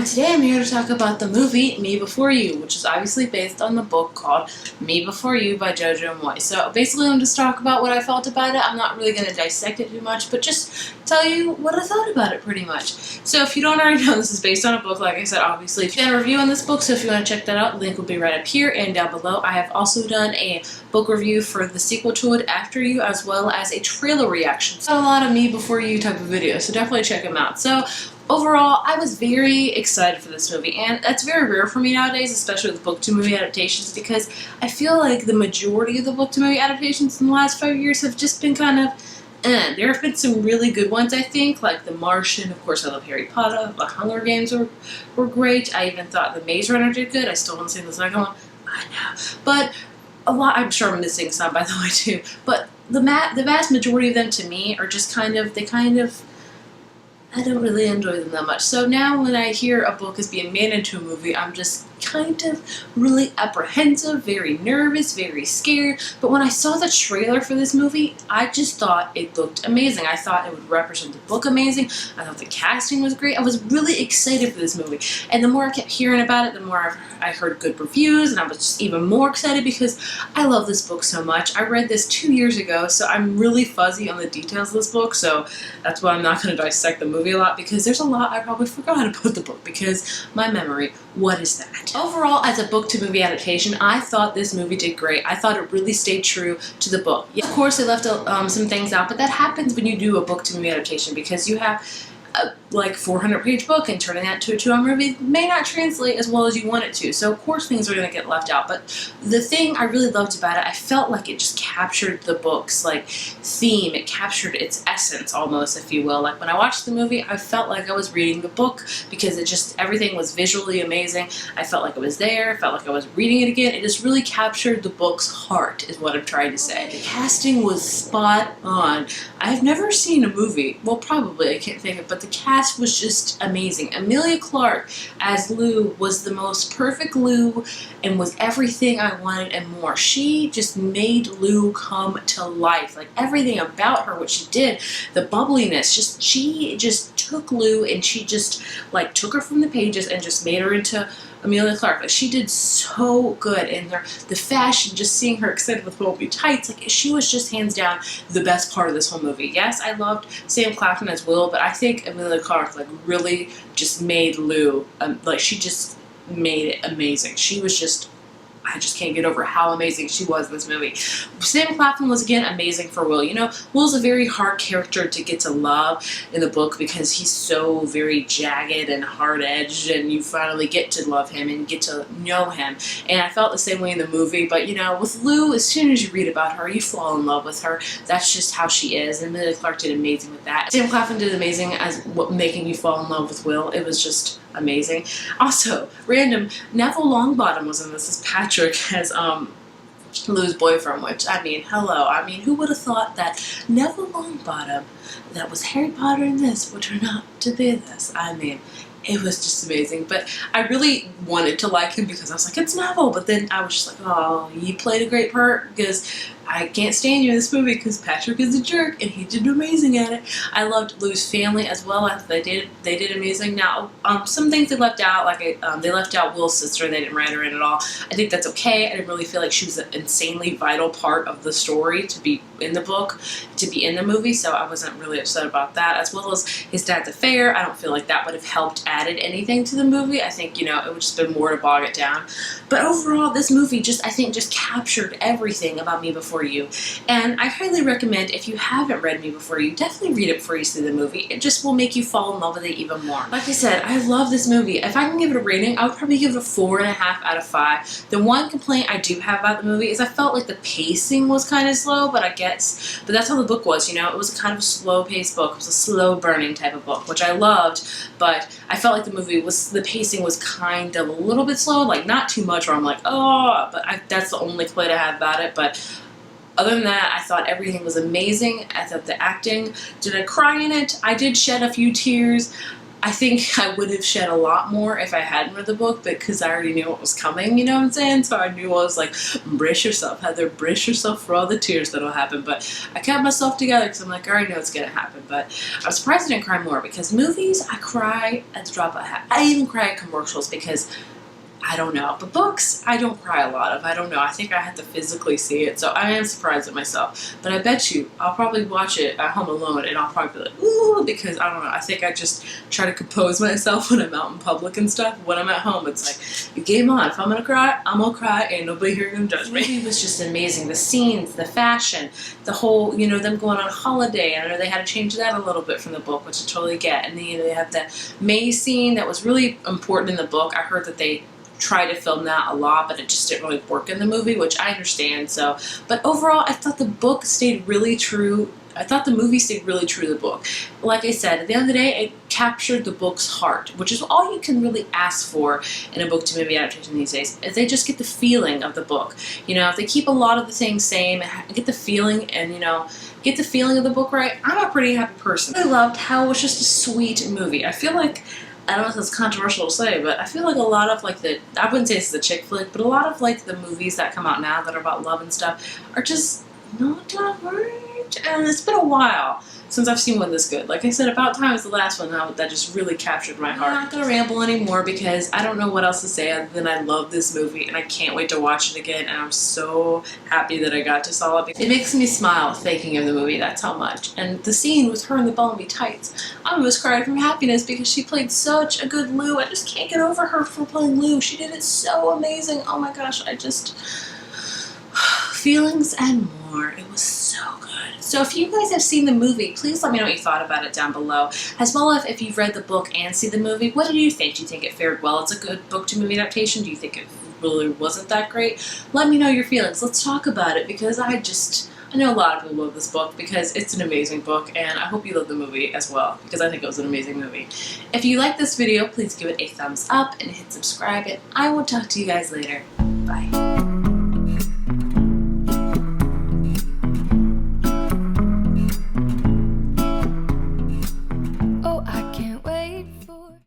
and today I'm here to talk about the movie Me Before You, which is obviously based on the book called Me Before You by Jojo Moyes. So basically I'm going to just talk about what I felt about it. I'm not really going to dissect it too much, but just tell you what I thought about it pretty much. So if you don't already know, this is based on a book, like I said, obviously. I've done a review on this book, so if you want to check that out, the link will be right up here and down below. I have also done a book review for the sequel to it, After You, as well as a trailer reaction. So a lot of Me Before You type of videos, so definitely check them out. So overall, I was very excited for this movie, and that's very rare for me nowadays, especially with book-to-movie adaptations, because I feel like the majority of the book-to-movie adaptations in the last 5 years have just been kind of There have been some really good ones, I think, like The Martian. Of course, I love Harry Potter. The Hunger Games were great. I even thought The Maze Runner did good. I still haven't seen the second one. I know. But I'm sure I'm missing some, by the way, too. But the vast majority of them, to me, are just I don't really enjoy them that much. So now when I hear a book is being made into a movie, I'm just kind of really apprehensive, very nervous, very scared. But when I saw the trailer for this movie, I just thought it looked amazing. I thought it would represent the book amazing. I thought the casting was great. I was really excited for this movie. And the more I kept hearing about it, the more I heard good reviews, and I was just even more excited because I love this book so much. I read this 2 years ago, so I'm really fuzzy on the details of this book, so that's why I'm not going to dissect the movie a lot, because there's a lot I probably forgot about the book, because my memory, what is that? Overall, as a book-to-movie adaptation, I thought this movie did great. I thought it really stayed true to the book. Yeah, of course, they left some things out, but that happens when you do a book-to-movie adaptation, because you have a 400-page book, and turning that to a 2-hour movie may not translate as well as you want it to. So of course things are going to get left out. But the thing I really loved about it, I felt like it just captured the book's theme. It captured its essence almost, if you will. Like when I watched the movie, I felt like I was reading the book, because everything was visually amazing. I felt like it was there. I felt like I was reading it again. It just really captured the book's heart, is what I'm trying to say. The casting was spot on. I've never seen a movie, well, probably, I can't think of it, but the cast was just amazing. Emilia Clarke as Lou was the most perfect Lou, and was everything I wanted and more. She just made Lou come to life. Like everything about her, what she did, the bubbliness, she just took Lou, and she just took her from the pages and just made her into Emilia Clarke. Like, she did so good, and the fashion, just seeing her excited with bulky tights, she was just hands down the best part of this whole movie. Yes, I loved Sam Claflin as Will, but I think Emilia Clarke really just made Lou, she just made it amazing. She was just, I just can't get over how amazing she was in this movie. Sam Claflin was, again, amazing for Will. You know, Will's a very hard character to get to love in the book, because he's so very jagged and hard-edged, and you finally get to love him and get to know him. And I felt the same way in the movie, but, you know, with Lou, as soon as you read about her, you fall in love with her. That's just how she is, and Emilia Clarke did amazing with that. Sam Claflin did amazing as making you fall in love with Will. It was just amazing. Also, random, Neville Longbottom was in this as Patrick, as Lou's boyfriend, which, I mean, hello. I mean, who would have thought that Neville Longbottom, that was Harry Potter in this, would turn out to be this? I mean, it was just amazing. But I really wanted to like him, because I was like, it's Neville. But then I was just like, oh, you played a great part, because I can't stand you in this movie, because Patrick is a jerk, and he did amazing at it. I loved Lou's family as well. They did amazing. Now, some things they left out, they left out Will's sister. They didn't write her in at all. I think that's okay. I didn't really feel like she was an insanely vital part of the story to be in the book, to be in the movie, so I wasn't really upset about that. As well as his dad's affair, I don't feel like that would have helped added anything to the movie. I think, you know, it would just been more to bog it down. But overall, this movie I think just captured everything about Me Before You. And I highly recommend, if you haven't read Me Before You, definitely read it before you see the movie. It just will make you fall in love with it even more. Like I said, I love this movie. If I can give it a rating, I would probably give it a 4.5 out of 5. The one complaint I do have about the movie is I felt like the pacing was kind of slow, but that's how the book was, you know? It was a kind of slow-paced book. It was a slow-burning type of book, which I loved, but I felt like the pacing was kind of a little bit slow, not too much where I'm like, oh, but that's the only complaint I have about it. But other than that, I thought everything was amazing. I thought the acting, did I cry in it? I did shed a few tears. I think I would have shed a lot more if I hadn't read the book, because I already knew what was coming, you know what I'm saying? So I knew I was like, brace yourself, Heather, brace yourself for all the tears that'll happen. But I kept myself together because I'm like, I already know it's going to happen. But I'm surprised I didn't cry more, because movies, I cry at the drop of a hat. I even cry at commercials because I don't know. But books, I don't cry a lot of. I don't know. I think I have to physically see it. So I am surprised at myself. But I bet you I'll probably watch it at home alone and I'll probably be like, ooh, because I don't know. I think I just try to compose myself when I'm out in public and stuff. When I'm at home, it's like, you game on. If I'm going to cry, I'm going to cry. Ain't nobody here going to judge me. The movie was just amazing. The scenes, the fashion, the whole, you know, them going on holiday. I know they had to change that a little bit from the book, which I totally get. And then, you know, they have the May scene that was really important in the book. I heard that they try to film that a lot, but it just didn't really work in the movie, which I understand. So, but overall, I thought the book stayed really true. I thought the movie stayed really true to the book. Like I said, at the end of the day, it captured the book's heart, which is all you can really ask for in a book to movie adaptation these days. If they just get the feeling of the book, you know, if they keep a lot of the things same, get the feeling, and you know, get the feeling of the book right, I'm a pretty happy person. I loved how it was just a sweet movie. I feel like, I don't know if it's controversial to say, but I feel like a lot of like I wouldn't say this is a chick flick, but a lot of like the movies that come out now that are about love and stuff are just not that great. And it's been a while since I've seen one this good. Like I said, About Time is the last one now that just really captured my heart. I'm not gonna ramble anymore because I don't know what else to say other than I love this movie and I can't wait to watch it again, and I'm so happy that I got to saw it. It makes me smile thinking of the movie, that's how much. And the scene with her in the Bellamy tights, I almost cried from happiness because she played such a good Lou. I just can't get over her for playing Lou. She did it so amazing. Oh my gosh, I just... feelings and more. It was so good. So if you guys have seen the movie, please let me know what you thought about it down below. As well as if you've read the book and see the movie, what do you think? Do you think it fared well? It's a good book to movie adaptation? Do you think it really wasn't that great? Let me know your feelings. Let's talk about it, because I know a lot of people love this book because it's an amazing book, and I hope you love the movie as well because I think it was an amazing movie. If you like this video, please give it a thumbs up and hit subscribe, and I will talk to you guys later. Bye.